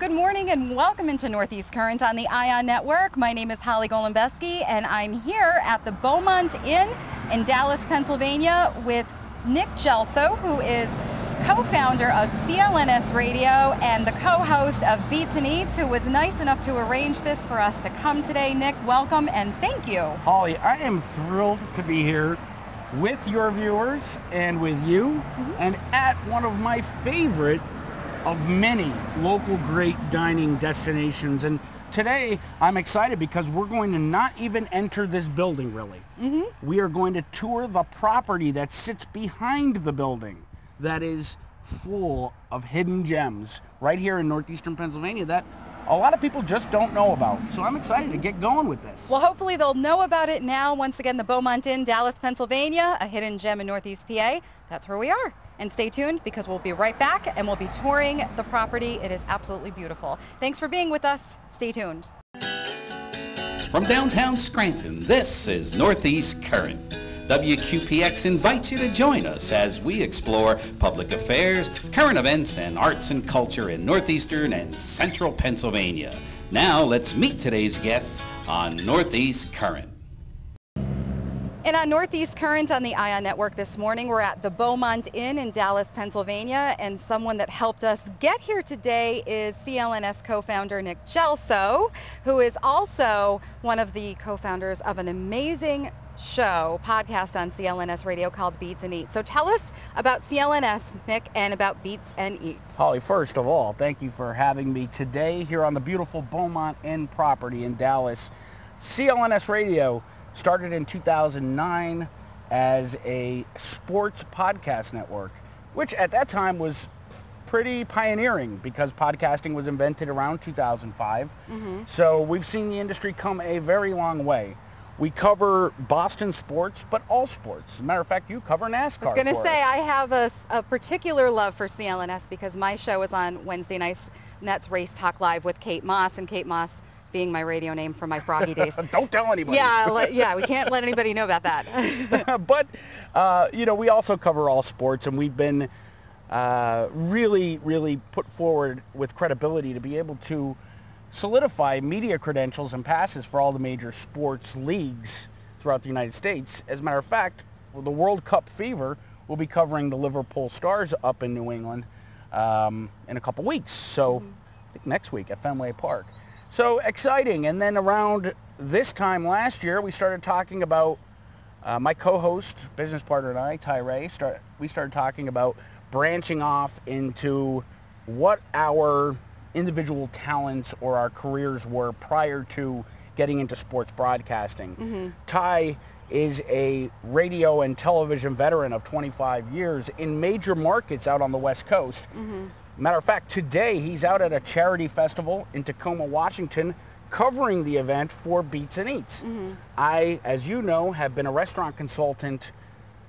Good morning and welcome into Northeast Current on the ION Network. My name is Holly Golembiewski and I'm here at the Beaumont Inn in Dallas, Pennsylvania with Nick Gelso, who is co-founder of CLNS Radio and the co-host of Beats and Eats, who was nice enough to arrange this for us to come today. Nick, welcome and thank you. Holly, I am thrilled to be here with your viewers and with you and at one of my favorite of many local great dining destinations. And today I'm excited because we're going to not even enter this building really. We are going to tour the property that sits behind the building that is full of hidden gems right here in northeastern Pennsylvania that a lot of people just don't know about. So I'm excited to get going with this. Well, hopefully they'll know about it now. Once again, the Beaumont Inn, Dallas, Pennsylvania, a hidden gem in Northeast PA. That's where we are. And stay tuned because we'll be right back and we'll be touring the property. It is absolutely beautiful. Thanks for being with us. Stay tuned. From downtown Scranton, this is Northeast Current. WQPX invites you to join us as we explore public affairs, current events, and arts and culture in northeastern and central Pennsylvania. Now let's meet today's guests on Northeast Current. And on Northeast Current on the ION Network this morning, we're at the Beaumont Inn in Dallas, Pennsylvania, and someone that helped us get here today is CLNS co-founder Nick Gelso, who is also one of the co-founders of an amazing podcast on CLNS Radio called Beats and Eats. So tell us about CLNS, Nick, and about Beats and Eats. Holly, first of all, thank you for having me today here on the beautiful Beaumont Inn property in Dallas. CLNS Radio started in 2009 as a sports podcast network, which at that time was pretty pioneering because podcasting was invented around 2005. So we've seen the industry come a very long way. We cover Boston sports, but all sports. As a matter of fact, you cover NASCAR. I was going to say, I have a particular love for CLNS because my show is on Wednesday nights, and that's Race Talk Live with Kate Moss, and Kate Moss being my radio name from my Froggy days. Don't tell anybody. Yeah, we can't let anybody know about that. But, you know, we also cover all sports, and we've been really put forward with credibility to be able to solidify media credentials and passes for all the major sports leagues throughout the United States. As a matter of fact, the World Cup fever will be covering the Liverpool Stars up in New England in a couple weeks. So I think next week at Fenway Park. So exciting. And then around this time last year, we started talking about, my co-host, business partner and I, Ty Ray, we started talking about branching off into what our individual talents or our careers were prior to getting into sports broadcasting. Ty is a radio and television veteran of 25 years in major markets out on the West Coast. Matter of fact, today he's out at a charity festival in Tacoma, Washington, covering the event for Beats and Eats. I, as you know, have been a restaurant consultant,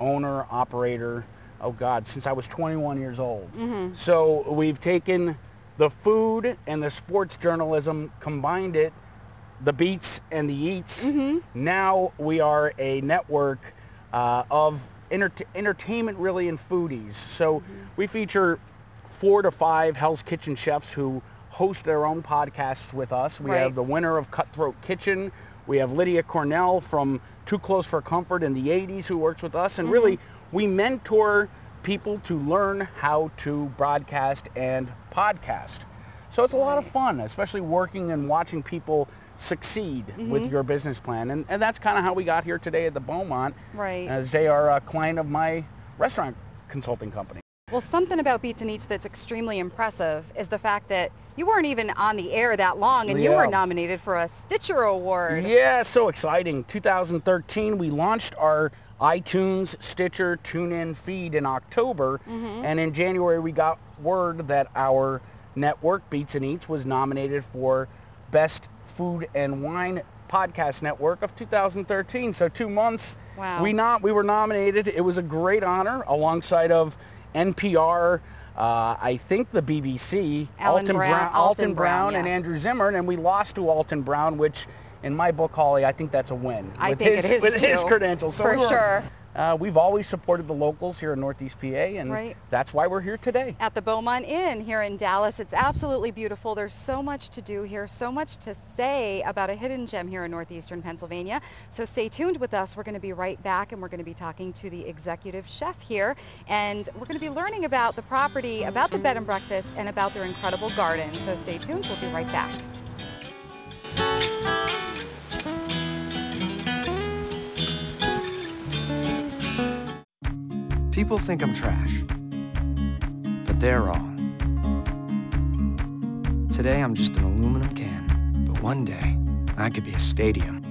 owner, operator, oh God, since I was 21 years old. So we've taken the food and the sports journalism, combined it, the Beats and the Eats. Now we are a network of entertainment really and foodies. So we feature 4 to 5 Hell's Kitchen chefs who host their own podcasts with us. We have the winner of Cutthroat Kitchen. We have Lydia Cornell from Too Close for Comfort in the 80s who works with us. And really, we mentor people to learn how to broadcast and podcast. So it's a lot of fun, especially working and watching people succeed with your business plan. And that's kind of how we got here today at the Beaumont, as they are a client of my restaurant consulting company. Well, something about Beats and Eats that's extremely impressive is the fact that you weren't even on the air that long and you were nominated for a Stitcher Award. Yeah, so exciting. 2013, we launched our iTunes, Stitcher, TuneIn feed in October, and in January we got word that our network, Beats and Eats, was nominated for Best Food and Wine Podcast Network of 2013. So 2 months, we were nominated. It was a great honor alongside of NPR, I think the BBC, Alton Brown and Andrew Zimmern, and we lost to Alton Brown, which in my book, Holly, I think that's a win. I think it is with his credentials. So for sure. We've always supported the locals here in Northeast PA, and that's why we're here today. At the Beaumont Inn here in Dallas. It's absolutely beautiful. There's so much to do here, so much to say about a hidden gem here in northeastern Pennsylvania. So stay tuned with us. We're going to be right back, and we're going to be talking to the executive chef here, and we're going to be learning about the property, about the bed and breakfast, and about their incredible garden. So stay tuned. We'll be right back. People think I'm trash, but they're wrong. Today I'm just an aluminum can, but one day I could be a stadium.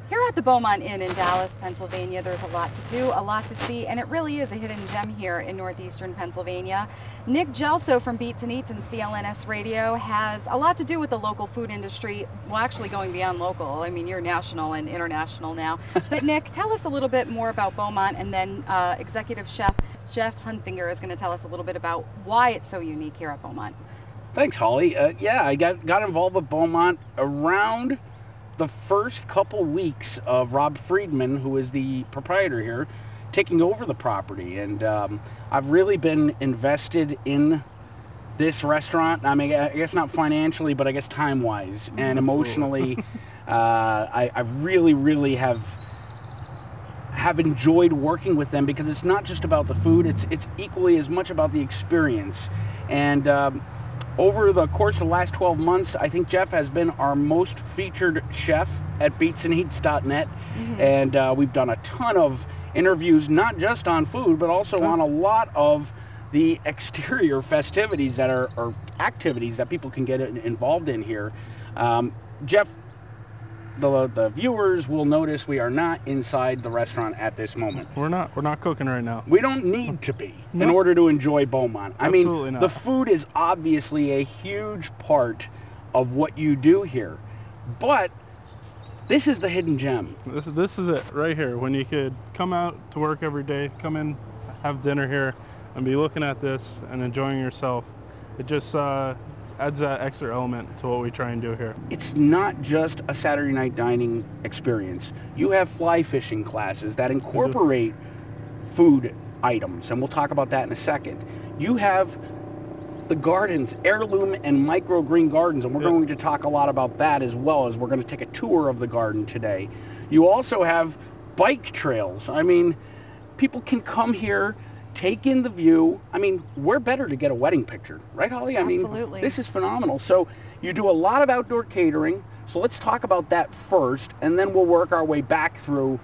Here at the Beaumont Inn in Dallas, Pennsylvania, there's a lot to do, a lot to see, and it really is a hidden gem here in northeastern Pennsylvania. Nick Gelso from Beats and Eats and CLNS Radio has a lot to do with the local food industry, well, actually going beyond local. I mean, you're national and international now. But Nick, tell us a little bit more about Beaumont, and then executive chef Jeff Huntzinger is going to tell us a little bit about why it's so unique here at Beaumont. Thanks, Holly. Yeah, I got involved with Beaumont around the first couple weeks of Rob Friedman, who is the proprietor here, taking over the property. And I've really been invested in this restaurant. I mean, I guess not financially, but I guess time-wise and emotionally. I really have enjoyed working with them, because it's not just about the food, it's equally as much about the experience. And over the course of the last 12 months, I think Jeff has been our most featured chef at beatsandeats.net. And we've done a ton of interviews, not just on food, but also on a lot of the exterior festivities that are, or activities that people can get involved in here. Jeff, the viewers will notice we are not inside the restaurant at this moment. We're not cooking right now. We don't need to be in order to enjoy Beaumont. I Absolutely mean, not. The food is obviously a huge part of what you do here, but this is the hidden gem. This is it right here. When you could come out to work every day, come in, have dinner here, and be looking at this and enjoying yourself. It just adds that extra element to what we try and do here. It's not just a Saturday night dining experience. You have fly fishing classes that incorporate food items, and we'll talk about that in a second. You have the gardens, heirloom and microgreen gardens, and we're going to talk a lot about that, as well as we're going to take a tour of the garden today. You also have bike trails. I mean, people can come here, take in the view. I mean, where better to get a wedding picture, right, Holly? I Absolutely. mean, this is phenomenal. So you do a lot of outdoor catering. So let's talk about that first, and then we'll work our way back through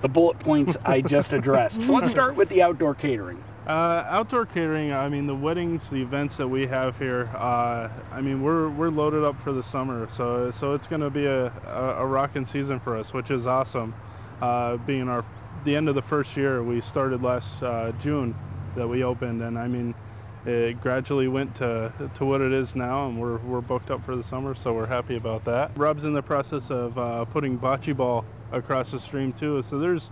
the bullet points I just addressed. So let's start with the outdoor catering. Outdoor catering, I mean, the weddings, the events that we have here, I mean, we're loaded up for the summer. So it's going to be a rocking season for us, which is awesome. Being the end of the first year, we started last June that we opened, and I mean, it gradually went to what it is now, and we're booked up for the summer, so we're happy about that. Rob's in the process of putting bocce ball across the stream too, so there's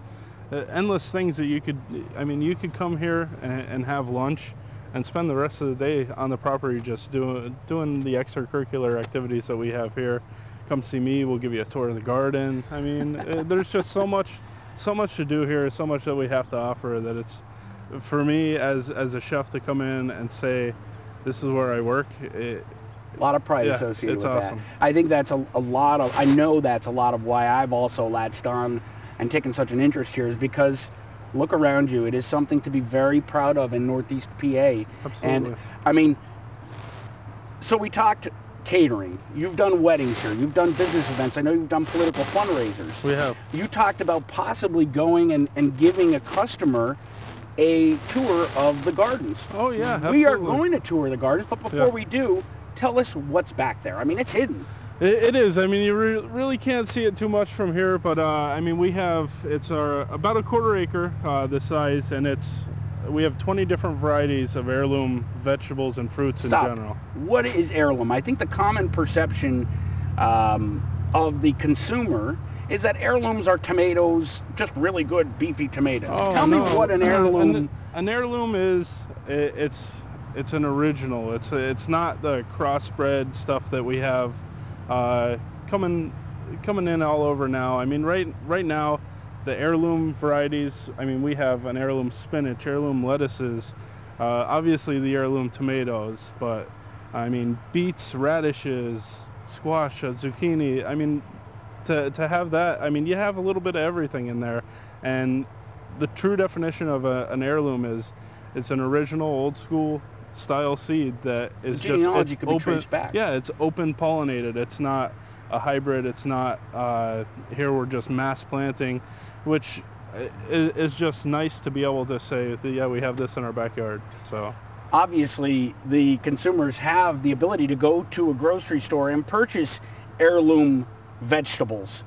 endless things that you could come here and have lunch and spend the rest of the day on the property just doing the extracurricular activities that we have here. Come see me, we'll give you a tour of the garden. I mean, there's just so much to do here, so much that we have to offer, that it's, for me as a chef, to come in and say, this is where I work. A lot of pride associated with awesome. that. I think that's I know that's a lot of why I've also latched on and taken such an interest here, is because look around you. It is something to be very proud of in Northeast PA. Absolutely. And I mean, so we talked catering. You've done weddings here. You've done business events. I know you've done political fundraisers. We have. You talked about possibly going and giving a customer a tour of the gardens. Oh yeah, absolutely. We are going to tour the gardens, but before we do, tell us what's back there. I mean, it's hidden. It is. I mean, you really can't see it too much from here, but I mean, it's about a quarter acre, the size, and we have 20 different varieties of heirloom vegetables and fruits in general. What is heirloom? I think the common perception of the consumer is that heirlooms are tomatoes, just really good beefy tomatoes. Oh, tell me what an heirloom. An heirloom is. It's an original. It's not the crossbred stuff that we have coming in all over now. I mean, right now, the heirloom varieties. I mean, we have an heirloom spinach, heirloom lettuces, obviously the heirloom tomatoes, but I mean, beets, radishes, squash, zucchini. I mean, to have that, I mean, you have a little bit of everything in there. And the true definition of an heirloom is it's an original, old school style seed that is The just genealogy it's could be open. traced back. Yeah, it's open pollinated. It's not a hybrid. It's not here we're just mass planting, which is just nice to be able to say that, yeah, we have this in our backyard. So. Obviously, the consumers have the ability to go to a grocery store and purchase heirloom vegetables.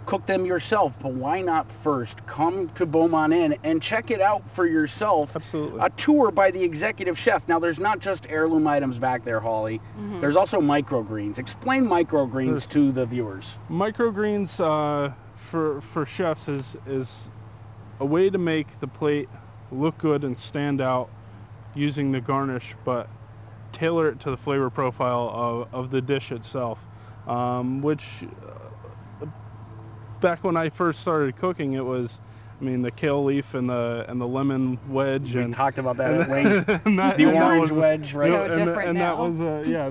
Cook them yourself, but why not first come to Beaumont Inn and check it out for yourself? Absolutely. A tour by the executive chef. Now, there's not just heirloom items back there, Holly. There's also microgreens. Explain microgreens to the viewers. Microgreens for chefs is a way to make the plate look good and stand out using the garnish, but tailor it to the flavor profile of the dish itself, which back when I first started cooking, it was, I mean, the kale leaf and the lemon wedge. We and talked about that at length. that, The and that orange was- wedge, right? So different and now. that was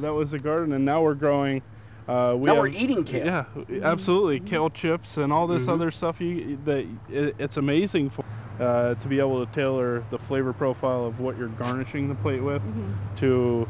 that was the garden, and now we're growing. Now we're eating kale. Yeah, absolutely, kale chips and all this other stuff. It's amazing for to be able to tailor the flavor profile of what you're garnishing the plate with to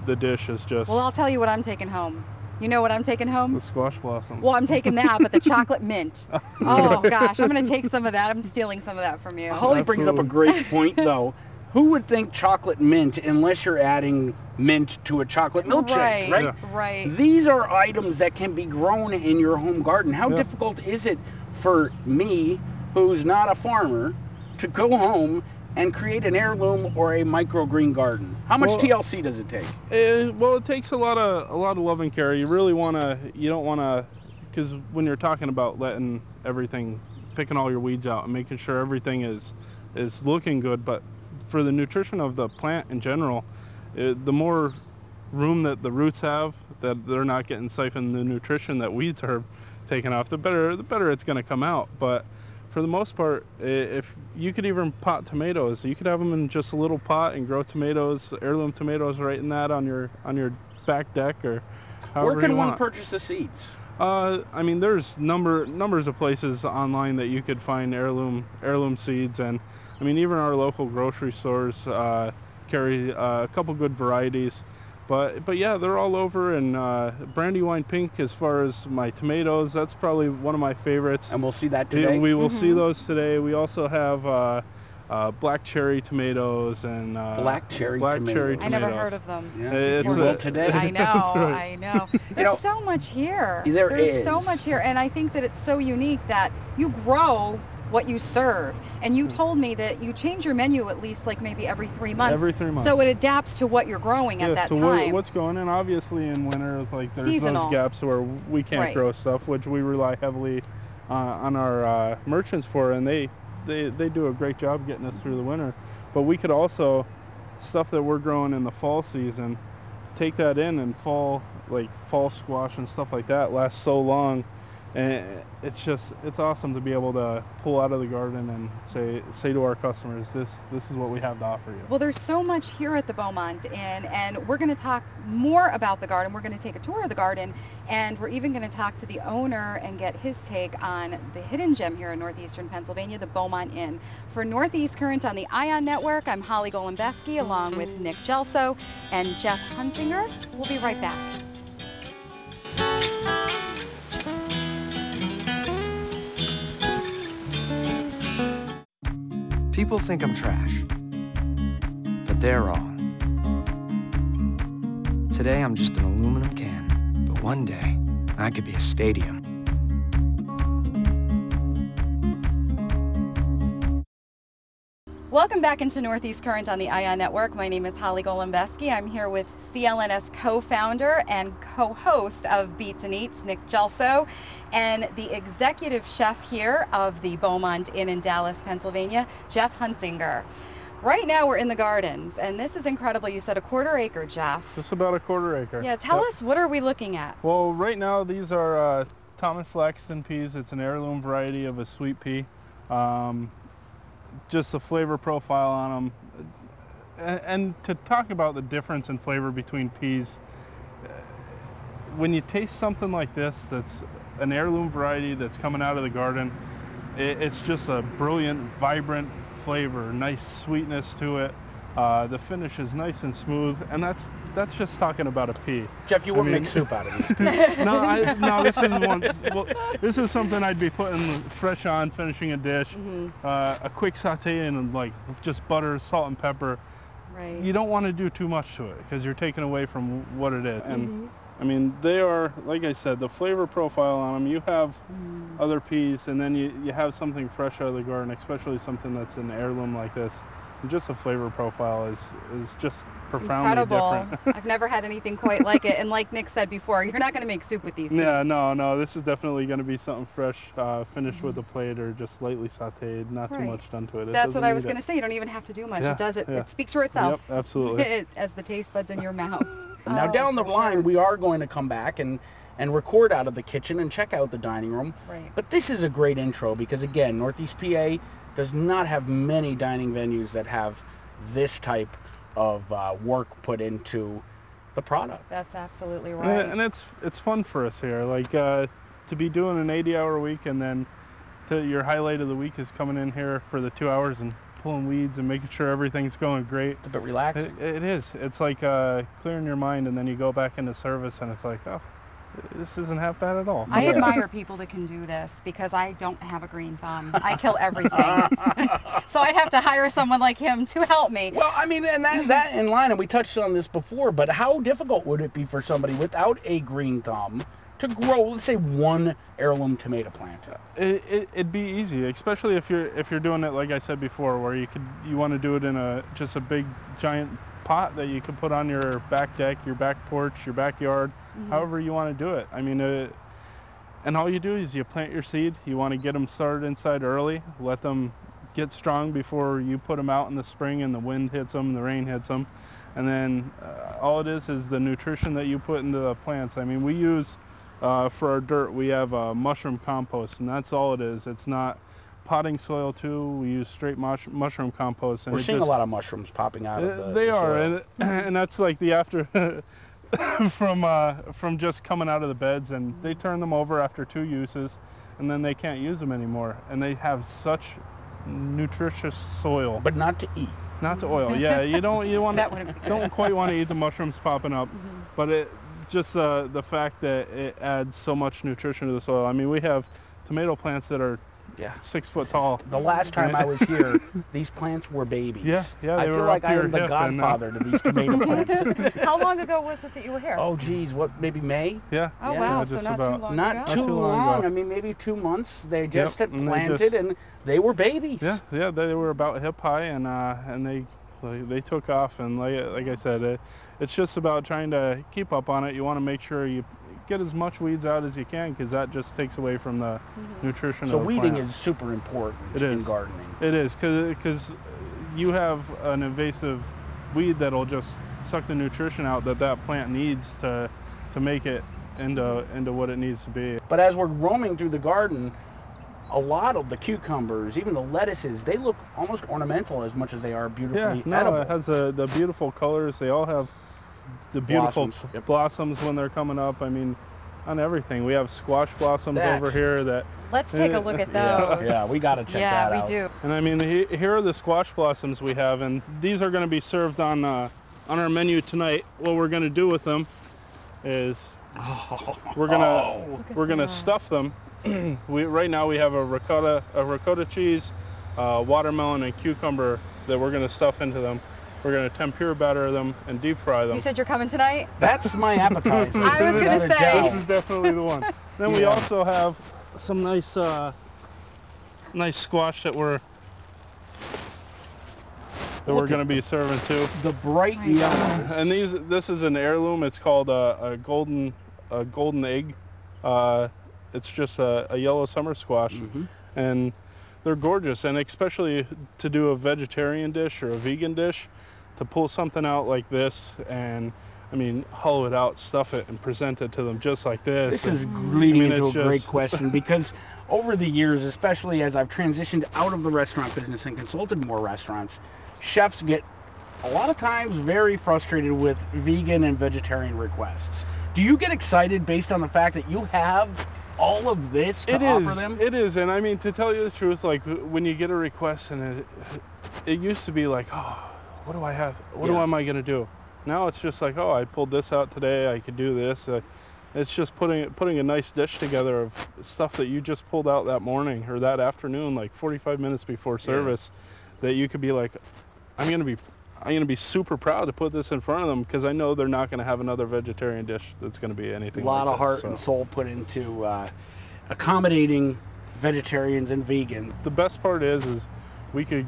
the dish is just. Well, I'll tell you what I'm taking home. You know what I'm taking home? The squash blossoms. Well, I'm taking that, but the chocolate mint. Oh gosh, I'm going to take some of that. I'm stealing some of that from you. Holly brings up a great point, though. Who would think chocolate mint unless you're adding mint to a chocolate milkshake, right? Yeah. Right. These are items that can be grown in your home garden. How Yeah. difficult is it for me, who's not a farmer, to go home and create an heirloom or a microgreen garden? How much Well, TLC does it take? Well, it takes a lot of love and care. You really you don't want to, because when you're talking about letting everything, picking all your weeds out and making sure everything is looking good, but for the nutrition of the plant in general, the more room that the roots have, that they're not getting siphoned the nutrition that weeds are taking off, the better it's going to come out. But for the most part, if you could even pot tomatoes, you could have them in just a little pot and grow tomatoes, heirloom tomatoes, right in that on your back deck or however Where can you one want. purchase the seeds? I mean, there's numbers of places online that you could find heirloom seeds, and I mean, even our local grocery stores carry a couple good varieties. But yeah, they're all over. And Brandywine Pink, as far as my tomatoes, that's probably one of my favorites. And we'll see that today. We will see those today. We also have black cherry tomatoes and Black cherry tomatoes. I never heard of them. Yeah, It's you will a- today. I know, I know. There's know, so much here. There's so much here, and I think that it's so unique that you grow what you serve. And you told me that you change your menu at least like maybe every 3 months. Every 3 months. So it adapts to what you're growing at that to time. what's going in. Obviously, in winter, like there's Seasonal. those gaps where we can't Right. grow stuff, which we rely heavily on our merchants for, and they do a great job getting us through the winter. But we could also, stuff that we're growing in the fall season, take that in, and fall squash and stuff like that lasts so long. And it's awesome to be able to pull out of the garden and say to our customers, this is what we have to offer you. Well, there's so much here at the Beaumont Inn, and we're going to talk more about the garden. We're going to take a tour of the garden, and we're even going to talk to the owner and get his take on the hidden gem here in northeastern Pennsylvania, the Beaumont Inn. For Northeast Current on the ION Network, I'm Holly Golembiewski along with Nick Gelso and Jeff Huntzinger. We'll be right back. People think I'm trash, but they're wrong. Today I'm just an aluminum can, but one day I could be a stadium. Welcome back into Northeast Current on the ION Network. My name is Holly Golembiewski. I'm here with CLNS co-founder and co-host of Beats and Eats, Nick Gelso, and the executive chef here of the Beaumont Inn in Dallas, Pennsylvania, Jeff Huntzinger. Right now we're in the gardens, and this is incredible. You said a 1/4 acre, Jeff. Just about a 1/4 acre. Yeah, tell us, what are we looking at? Well, right now these are Thomas Laxton peas. It's an heirloom variety of a sweet pea. Just the flavor profile on them. And to talk about the difference in flavor between peas, when you taste something like this, that's an heirloom variety that's coming out of the garden, it's just a brilliant, vibrant flavor, nice sweetness to it. The finish is nice and smooth, and that's just talking about a pea. Jeff, you wouldn't make soup out of these peas. No, this is one. Well, this is something I'd be putting fresh on, finishing a dish, a quick saute in like just butter, salt, and pepper. Right. You don't want to do too much to it because you're taking away from what it is. And I mean, they are, like I said, the flavor profile on them. You have other peas, and then you have something fresh out of the garden, especially something that's an heirloom like this. And just the flavor profile is just profoundly different. I've never had anything quite like it. And like Nick said before, you're not going to make soup with these. Yeah, no. This is definitely going to be something fresh, finished with a plate or just lightly sautéed, not too much done to it. That's what I was going to say. You don't even have to do much. Yeah, It does it. yeah. It speaks for itself. Yep, absolutely. As the taste buds in your mouth. Now down the line, we are going to come back and record out of the kitchen and check out the dining room. Right. But this is a great intro because, again, Northeast PA does not have many dining venues that have this type of work put into the product. That's absolutely right. And it's fun for us here. Like to be doing an 80-hour week, and then your highlight of the week is coming in here for the 2 hours and pulling weeds and making sure everything's going great. It's a bit relaxing. It is. It's like clearing your mind, and then you go back into service, and it's like, oh, this isn't half bad at all. I admire people that can do this because I don't have a green thumb. I kill everything. So I'd have to hire someone like him to help me. Well, I mean, and that in line, and we touched on this before, but how difficult would it be for somebody without a green thumb to grow, let's say, one heirloom tomato plant? It'd be easy, especially if you're doing it like I said before, where you want to do it in just a big giant pot that you could put on your back deck, your back porch, your backyard, however you want to do it. I mean, and all you do is you plant your seed. You want to get them started inside early, let them get strong before you put them out in the spring and the wind hits them, the rain hits them, and then all it is the nutrition that you put into the plants. I mean, we use for our dirt, we have mushroom compost, and that's all it is. It's not potting soil too. We use straight mushroom compost. And we're seeing a lot of mushrooms popping out of the soil. Are, and that's like the after from just coming out of the beds, and they turn them over after 2 uses, and then they can't use them anymore. And they have such nutritious soil. But not to eat. Not to oil. Yeah, you don't quite want to eat the mushrooms popping up, but it just the fact that it adds so much nutrition to the soil. I mean, we have tomato plants that are 6 foot tall. The last time I was here, these plants were babies. Yeah, I feel like I am the godfather to these tomato plants. How long ago was it that you were here? Oh, geez, maybe May? Yeah. Oh, yeah, wow, just so not about. too long Not ago. too long. I mean, maybe 2 months. They just had planted, and they were babies. Yeah, they were about hip high, and they took off. And like I said, it's just about trying to keep up on it. You want to make sure you get as much weeds out as you can, because that just takes away from the nutrition So of the weeding plant. is super important in gardening. It is, because you have an invasive weed that'll just suck the nutrition out that plant needs to make it into what it needs to be. But as we're roaming through the garden, a lot of the cucumbers, even the lettuces, they look almost ornamental as much as they are beautifully edible. It has the beautiful colors. They all have the beautiful blossoms when they're coming up. I mean, on everything. We have squash blossoms over here that... Let's take a look at those. Yeah, we got to check that out. Yeah, we do. And I mean, here are the squash blossoms we have, and these are going to be served on our menu tonight. What we're going to do with them is we're gonna stuff them. Right now we have a ricotta cheese, watermelon, and cucumber that we're going to stuff into them. We're going to tempura batter them and deep fry them. You said you're coming tonight? That's my appetizer. I was going to say. This is definitely the one. Then we also have some nice squash that we're going to be serving too. The bright yellow. And this is an heirloom. It's called a golden egg. It's just a yellow summer squash, and they're gorgeous, and especially to do a vegetarian dish or a vegan dish, to pull something out like this and, I mean, hollow it out, stuff it, and present it to them just like this. This is And, leading I mean, into a it's great just- question, because over the years, especially as I've transitioned out of the restaurant business and consulted more restaurants, chefs get a lot of times very frustrated with vegan and vegetarian requests. Do you get excited based on the fact that you have all of this to offer them? It is, and I mean, to tell you the truth, like when you get a request, and it used to be like, oh, what do I have? What am I going to do? Now it's just like, oh, I pulled this out today, I could do this. It's just putting a nice dish together of stuff that you just pulled out that morning or that afternoon, like 45 minutes before service, that you could be like, I'm going to be super proud to put this in front of them, because I know they're not going to have another vegetarian dish that's going to be anything A lot like of this, heart and soul put into accommodating vegetarians and vegans. The best part is we could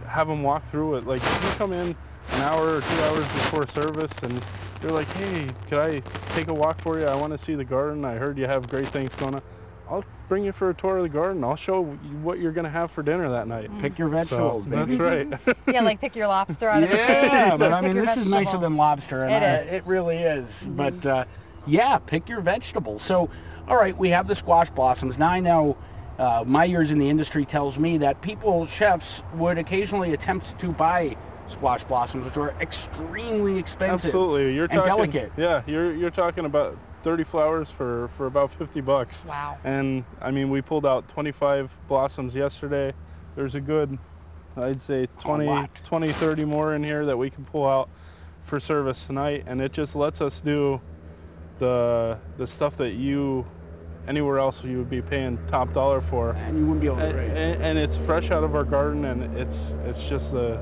have them walk through it. Like, if you come in an hour or 2 hours before service and you're like, hey, could I take a walk for you? I want to see the garden. I heard you have great things going on. I'll bring you for a tour of the garden. I'll show you what you're going to have for dinner that night. Pick your vegetables, baby. That's right. Yeah, like pick your lobster out of the tank. Yeah, but I Pick mean, your this is nicer vegetables. than lobster. And It is. It really is. But yeah, pick your vegetables. So, all right, we have the squash blossoms. Now I know my years in the industry tells me that chefs would occasionally attempt to buy squash blossoms, which are extremely expensive. Absolutely. You're and talking, delicate. Yeah, you're talking about 30 flowers for about $50. Wow. And I mean, we pulled out 25 blossoms yesterday. There's a good, I'd say 20, 30 more in here that we can pull out for service tonight. And it just lets us do the stuff that anywhere else you would be paying top dollar for. And you wouldn't be able to And it's fresh out of our garden, and it's just the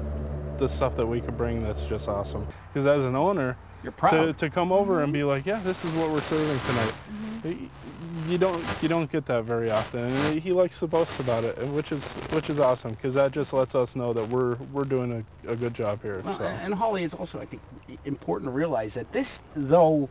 stuff that we could bring that's just awesome. Because as an owner, you're proud to come over and be like, yeah, this is what we're serving tonight. You don't get that very often, and he likes to boast about it, which is awesome, because that just lets us know that we're doing a good job here. Well, So. and Holly, it's also, I think, important to realize that this, though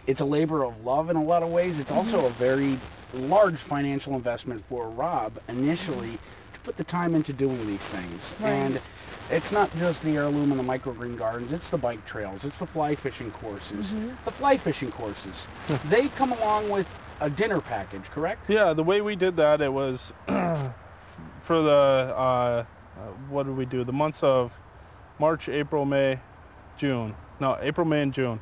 it's a labor of love in a lot of ways, it's also a very large financial investment for Rob initially to put the time into doing these things. Right. And it's not just the heirloom and the microgreen gardens, it's the bike trails, it's the fly fishing courses. The fly fishing courses, they come along with a dinner package, correct? Yeah, the way we did that, it was for the, what did we do? The months of March, April, May, June. No, April, May, and June.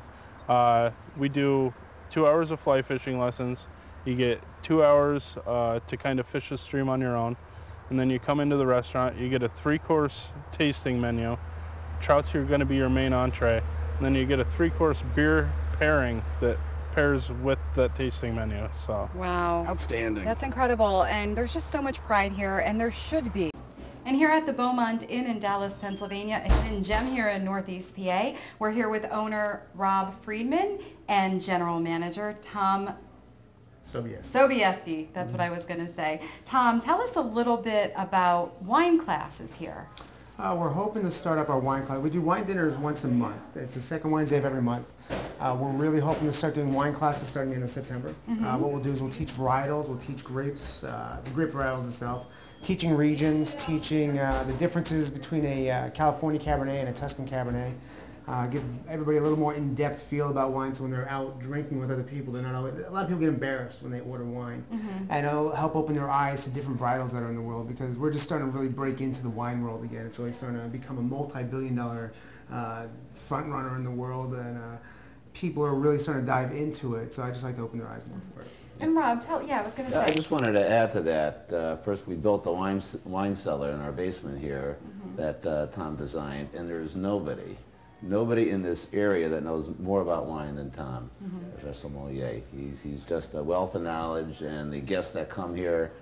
We do 2 hours of fly fishing lessons. You get 2 hours to kind of fish the stream on your own. And then you come into the restaurant, you get a 3-course tasting menu. Trouts are going to be your main entree. And then you get a 3-course beer pairing that pairs with that tasting menu. So Wow. Outstanding. That's incredible, and there's just so much pride here, and there should be. And here at the Beaumont Inn in Dallas, Pennsylvania, a hidden gem here in Northeast PA, we're here with owner Rob Friedman and general manager Tom Sobieski. That's what I was going to say. Tom, tell us a little bit about wine classes here. We're hoping to start up our wine class. We do wine dinners once a month. It's the second Wednesday of every month. We're really hoping to start doing wine classes starting in September. What we'll do is we'll teach varietals, we'll teach grapes, the grape varietals itself, teaching regions, teaching the differences between a California Cabernet and a Tuscan Cabernet. Give everybody a little more in-depth feel about wine, so when they're out drinking with other people, they're not always, a lot of people get embarrassed when they order wine. And it'll help open their eyes to different varietals that are in the world, because we're just starting to really break into the wine world again. It's really starting to become a multi-billion-dollar front runner in the world, and people are really starting to dive into it, so I just like to open their eyes more for it. And Rob, I was going to I say. just wanted to add to that. First, we built a wine cellar in our basement here that Tom designed, and there's nobody in this area that knows more about wine than Tom, as our sommelier. He's just a wealth of knowledge, and the guests that come here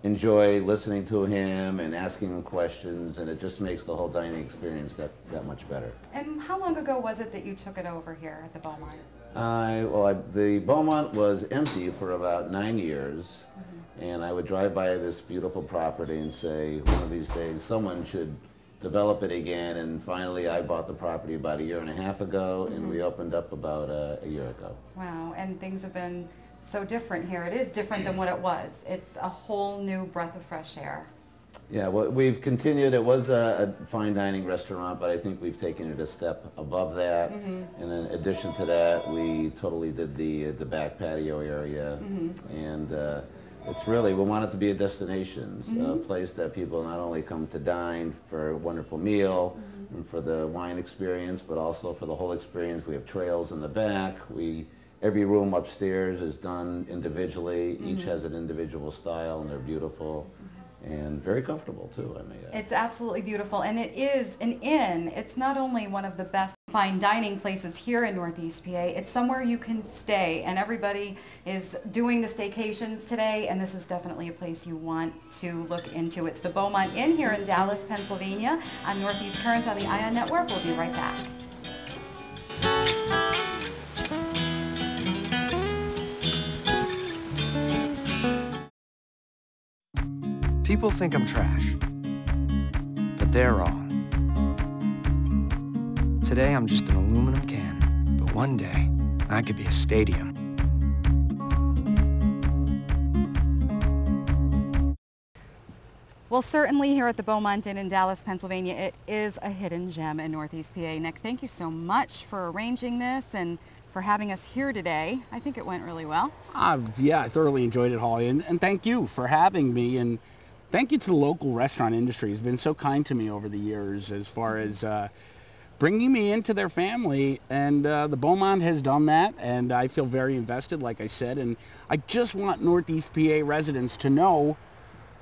enjoy listening to him and asking him questions, and it just makes the whole dining experience that much better. And how long ago was it that you took it over here at the Beaumont? The Beaumont was empty for about 9 years, and I would drive by this beautiful property and say, one of these days someone should develop it again, and finally I bought the property about 1.5 years ago, and we opened up about a year ago. Wow, and things have been so different here. It is different than what it was. It's a whole new breath of fresh air. Yeah, well, we've continued. It was a fine dining restaurant, but I think we've taken it a step above that. And in addition to that, we totally did the back patio area, and it's really, we want it to be a destination, a place that people not only come to dine for a wonderful meal and for the wine experience, but also for the whole experience. We have trails in the back. Every room upstairs is done individually. Each has an individual style, and they're beautiful. And very comfortable too, I may add. It's absolutely beautiful, and it is an inn. It's not only one of the best fine dining places here in Northeast PA, it's somewhere you can stay, and everybody is doing the staycations today, and this is definitely a place you want to look into. It's the Beaumont Inn here in Dallas, Pennsylvania. I'm Northeast Current on the ION Network. We'll be right back. People think I'm trash, but they're wrong. Today I'm just an aluminum can, but one day I could be a stadium. Well, certainly here at the Beaumont Inn in Dallas, Pennsylvania, it is a hidden gem in Northeast PA. Nick, thank you so much for arranging this and for having us here today. I think it went really well. Yeah, I thoroughly enjoyed it, Holly, and thank you for having me, and thank you to the local restaurant industry. It's been so kind to me over the years as far as bringing me into their family, and the Beaumont has done that, and I feel very invested, like I said, and I just want Northeast PA residents to know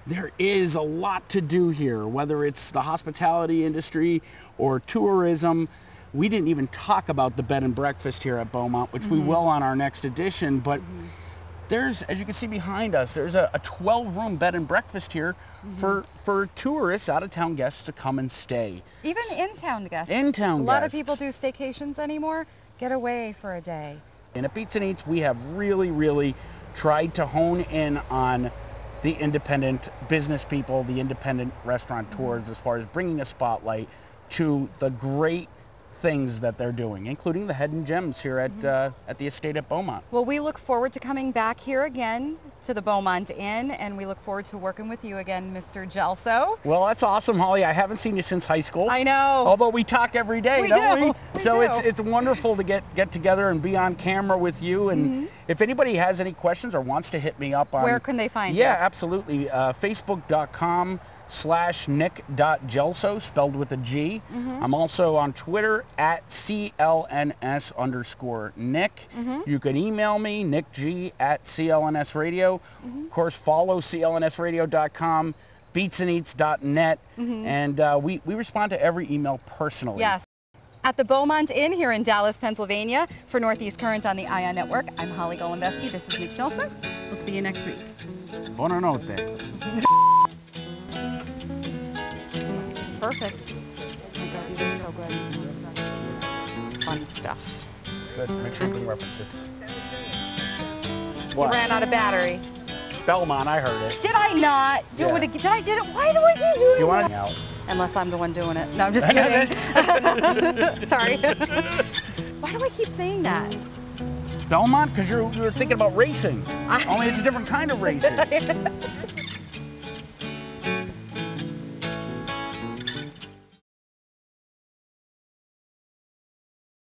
there is a lot to do here, whether it's the hospitality industry or tourism. We didn't even talk about the bed and breakfast here at Beaumont, which we will on our next edition, but there's, as you can see behind us, there's a 12-room bed and breakfast here for tourists, out-of-town guests to come and stay. Even in-town guests. In-town guests. A lot of people do staycations anymore. Get away for a day. And at Beats and Eats, we have really tried to hone in on the independent business people, the independent restaurateurs, as far as bringing a spotlight to the great things that they're doing, including the hidden gems here at the estate at Beaumont. Well, we look forward to coming back here again to the Beaumont Inn, and we look forward to working with you again, Mr. Gelso. Well, that's awesome, Holly. I haven't seen you since high school. I know. Although we talk every day, don't we? So do. it's wonderful to get together and be on camera with you. And if anybody has any questions or wants to hit me up on... Where can they find you? Yeah, absolutely. Facebook.com/nick.gelso, spelled with a G. I'm also on Twitter at CLNS_Nick. You can email me, nickg@CLNS Radio. Of course, follow clnsradio.com, beatsandeats.net, and we respond to every email personally. Yes. At the Beaumont Inn here in Dallas, Pennsylvania. For Northeast Current on the ION Network, I'm Holly Golembiewski. This is Nick Gelso. We'll see you next week. Buonanotte. Perfect. Oh my God, these are so good. Fun stuff. Good. Make sure you can reference it. You ran out of battery. Belmont, I heard it. Did I not do it again? Did I did it? Why do I keep doing Do you want this? to? Unless I'm the one doing it. No, I'm just kidding. Sorry. Why do I keep saying that? Belmont, because you were thinking about racing. Only it's a different kind of racing.